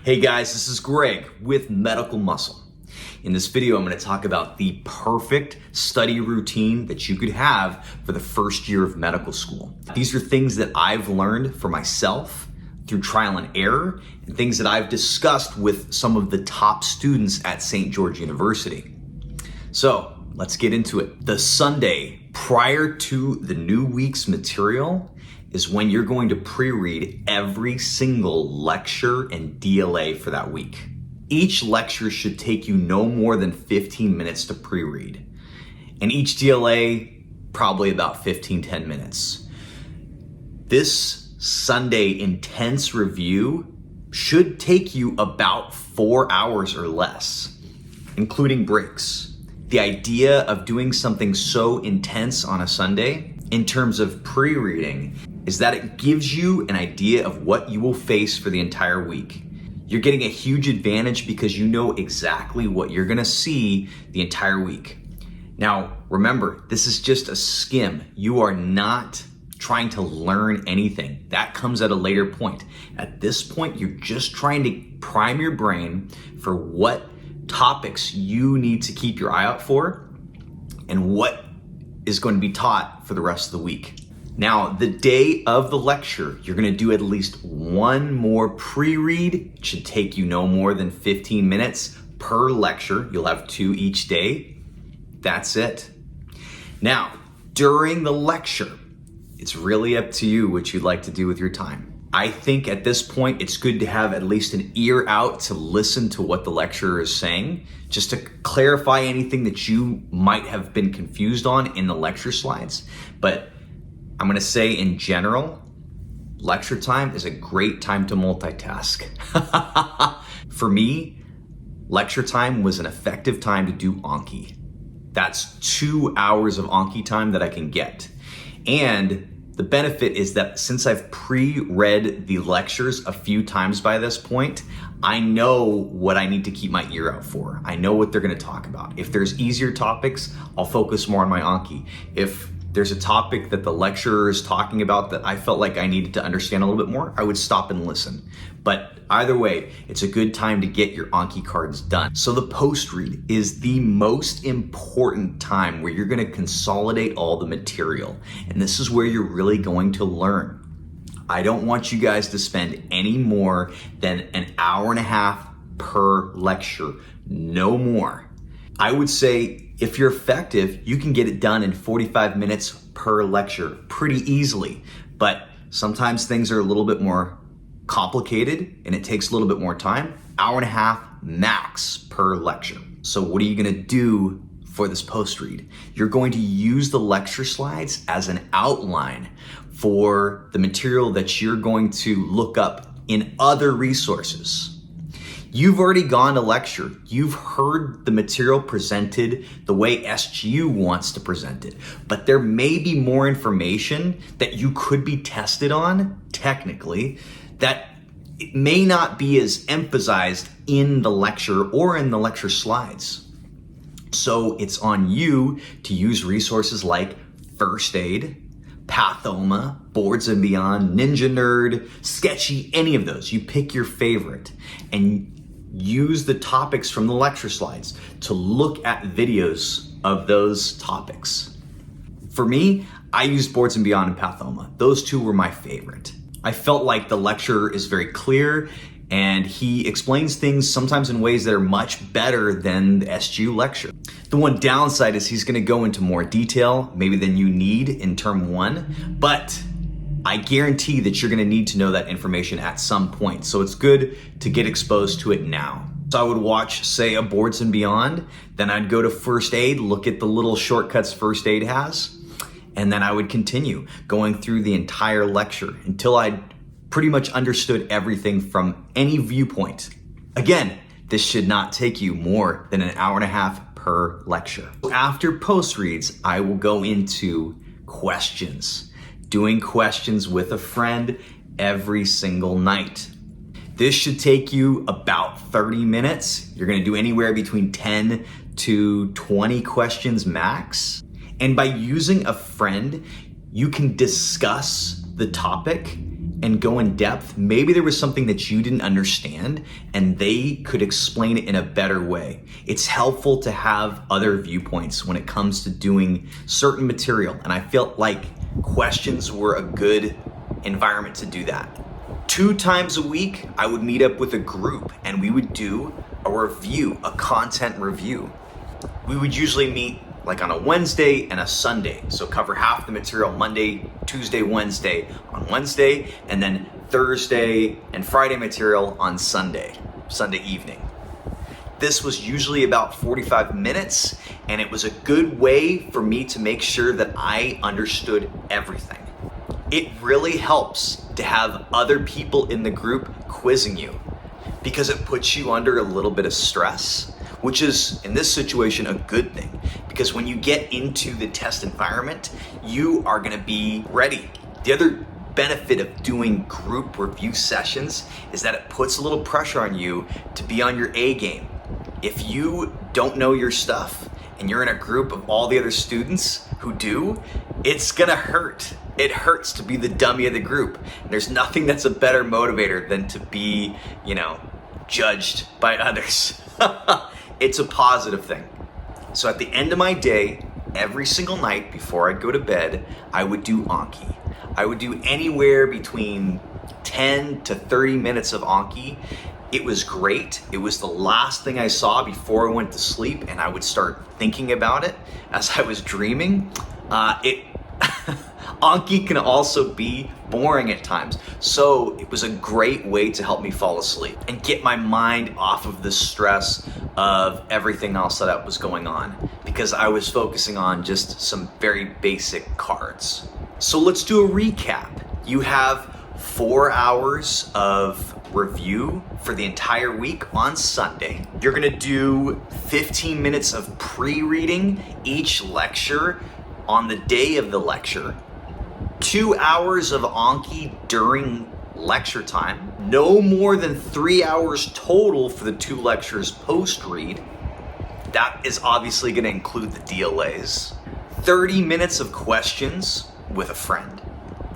Hey guys, this is Greg with Medical Muscle. In this video, I'm going to talk about the perfect study routine that you could have for the first year of medical school. These are things that I've learned for myself through trial and error, and things that I've discussed with some of the top students at St. George University. So let's get into it. The Sunday prior to the new week's material is when you're going to pre-read every single lecture and DLA for that week. Each lecture should take you no more than 15 minutes to pre-read. And each DLA, probably about 10 minutes. This Sunday intense review should take you about 4 hours or less, including breaks. The idea of doing something so intense on a Sunday in terms of pre-reading is that it gives you an idea of what you will face for the entire week. You're getting a huge advantage because you know exactly what you're gonna see the entire week. Now, remember, this is just a skim. You are not trying to learn anything. That comes at a later point. At this point, you're just trying to prime your brain for what topics you need to keep your eye out for and what is going to be taught for the rest of the week. Now, the day of the lecture, you're gonna do at least one more pre-read. It should take you no more than 15 minutes per lecture. You'll have 2 each day. That's it. Now, during the lecture, it's really up to you what you'd like to do with your time. I think at this point, it's good to have at least an ear out to listen to what the lecturer is saying, just to clarify anything that you might have been confused on in the lecture slides. But I'm gonna say in general, lecture time is a great time to multitask. For me, lecture time was an effective time to do Anki. That's 2 hours of Anki time that I can get. And the benefit is that since I've pre-read the lectures a few times by this point, I know what I need to keep my ear out for. I know what they're gonna talk about. If there's easier topics, I'll focus more on my Anki. If there's a topic that the lecturer is talking about that I felt like I needed to understand a little bit more, I would stop and listen. But either way, it's a good time to get your Anki cards done. So the post-read is the most important time where you're gonna consolidate all the material. And this is where you're really going to learn. I don't want you guys to spend any more than an hour and a half per lecture, no more. I would say if you're effective, you can get it done in 45 minutes per lecture pretty easily. But sometimes things are a little bit more complicated and it takes a little bit more time. Hour and a half max per lecture. So what are you gonna do for this post-read? You're going to use the lecture slides as an outline for the material that you're going to look up in other resources. You've already gone to lecture. You've heard the material presented the way SGU wants to present it, but there may be more information that you could be tested on, technically, that it may not be as emphasized in the lecture or in the lecture slides. So it's on you to use resources like First Aid, Pathoma, Boards and Beyond, Ninja Nerd, Sketchy, any of those. You pick your favorite and use the topics from the lecture slides to look at videos of those topics. For me, I used Boards and Beyond and Pathoma. Those two were my favorite. I felt like the lecturer is very clear and he explains things sometimes in ways that are much better than the SGU lecture. The one downside is he's gonna go into more detail, maybe than you need in term 1, but I guarantee that you're gonna need to know that information at some point. So it's good to get exposed to it now. So I would watch, say, a Boards and Beyond, then I'd go to First Aid, look at the little shortcuts First Aid has, and then I would continue going through the entire lecture until I'd pretty much understood everything from any viewpoint. Again, this should not take you more than an hour and a half per lecture. After post reads, I will go into questions. Doing questions with a friend every single night. This should take you about 30 minutes. You're gonna do anywhere between 10 to 20 questions max. And by using a friend, you can discuss the topic and go in depth, maybe there was something that you didn't understand and they could explain it in a better way. It's helpful to have other viewpoints when it comes to doing certain material, and I felt like questions were a good environment to do that. 2 times a week, I would meet up with a group and we would do a review, a content review. We would usually meet like on a Wednesday and a Sunday. So cover half the material Monday, Tuesday, Wednesday on Wednesday, and then Thursday and Friday material on Sunday evening. This was usually about 45 minutes, and it was a good way for me to make sure that I understood everything. It really helps to have other people in the group quizzing you because it puts you under a little bit of stress, which is, in this situation, a good thing. Because when you get into the test environment, you are gonna be ready. The other benefit of doing group review sessions is that it puts a little pressure on you to be on your A game. If you don't know your stuff and you're in a group of all the other students who do, it's gonna hurt. It hurts to be the dummy of the group. And there's nothing that's a better motivator than to be, judged by others. It's a positive thing. So at the end of my day, every single night before I'd go to bed, I would do Anki. I would do anywhere between 10 to 30 minutes of Anki. It was great. It was the last thing I saw before I went to sleep, and I would start thinking about it as I was dreaming. Anki can also be boring at times. So it was a great way to help me fall asleep and get my mind off of the stress of everything else that was going on, because I was focusing on just some very basic cards. So let's do a recap. You have 4 hours of review for the entire week on Sunday. You're gonna do 15 minutes of pre-reading each lecture on the day of the lecture. 2 hours of Anki during lecture time. No more than 3 hours total for the 2 lectures post-read. That is obviously gonna include the DLAs. 30 minutes of questions with a friend.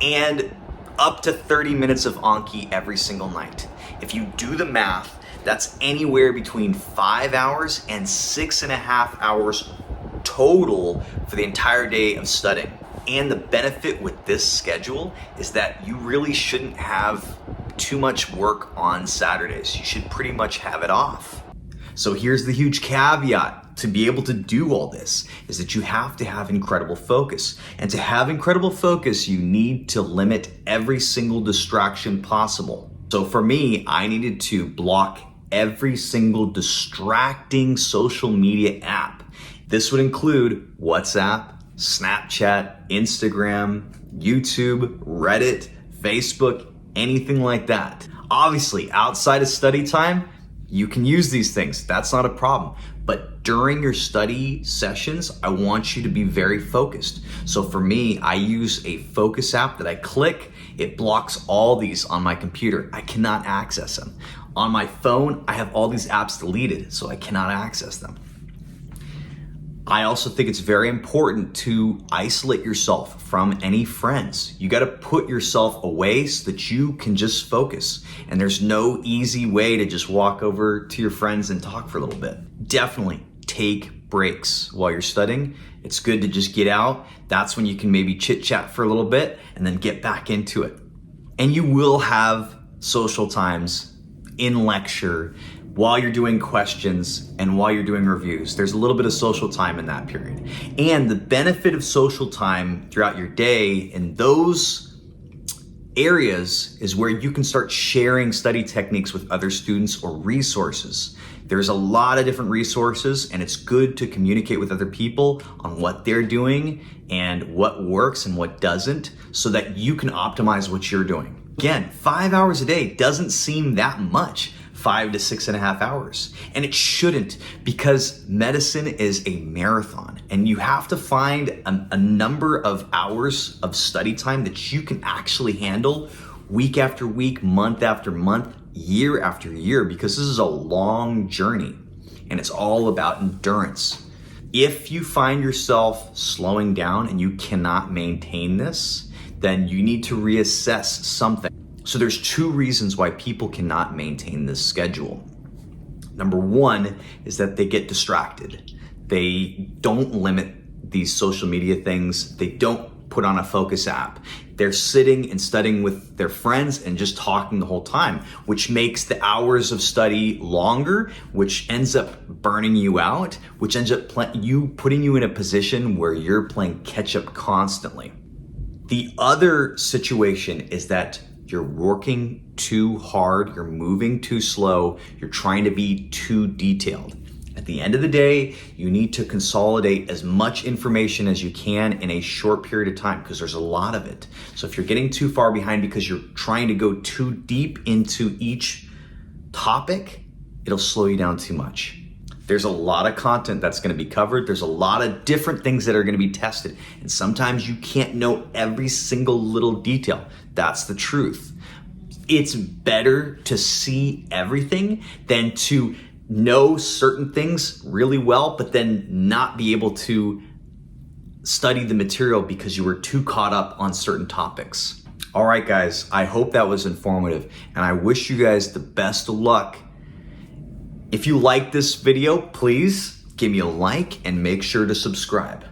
And up to 30 minutes of Anki every single night. If you do the math, that's anywhere between 5 hours and 6.5 hours total for the entire day of studying. And the benefit with this schedule is that you really shouldn't have too much work on Saturdays. You should pretty much have it off. So here's the huge caveat to be able to do all this is that you have to have incredible focus. And to have incredible focus, you need to limit every single distraction possible. So for me, I needed to block every single distracting social media app. This would include WhatsApp, Snapchat, Instagram, YouTube, Reddit, Facebook, anything like that. Obviously, outside of study time, you can use these things. That's not a problem. But during your study sessions, I want you to be very focused. So for me, I use a focus app that I click. It blocks all these on my computer. I cannot access them. On my phone, I have all these apps deleted, so I cannot access them. I also think it's very important to isolate yourself from any friends. You gotta put yourself away so that you can just focus. And there's no easy way to just walk over to your friends and talk for a little bit. Definitely take breaks while you're studying. It's good to just get out. That's when you can maybe chit chat for a little bit and then get back into it. And you will have social times in lecture while you're doing questions and while you're doing reviews. There's a little bit of social time in that period. And the benefit of social time throughout your day in those areas is where you can start sharing study techniques with other students or resources. There's a lot of different resources, and it's good to communicate with other people on what they're doing and what works and what doesn't so that you can optimize what you're doing. Again, 5 hours a day doesn't seem that much. 5 to 6.5 hours. And it shouldn't, because medicine is a marathon and you have to find a number of hours of study time that you can actually handle week after week, month after month, year after year, because this is a long journey and it's all about endurance. If you find yourself slowing down and you cannot maintain this, then you need to reassess something. So there's two reasons why people cannot maintain this schedule. Number one is that they get distracted. They don't limit these social media things. They don't put on a focus app. They're sitting and studying with their friends and just talking the whole time, which makes the hours of study longer, which ends up burning you out, which ends up putting you in a position where you're playing catch up constantly. The other situation is that you're working too hard, you're moving too slow, you're trying to be too detailed. At the end of the day, you need to consolidate as much information as you can in a short period of time because there's a lot of it. So if you're getting too far behind because you're trying to go too deep into each topic, it'll slow you down too much. There's a lot of content that's going to be covered. There's a lot of different things that are going to be tested. And sometimes you can't know every single little detail. That's the truth. It's better to see everything than to know certain things really well, but then not be able to study the material because you were too caught up on certain topics. All right, guys, I hope that was informative, and I wish you guys the best of luck. If you like this video, please give me a like and make sure to subscribe.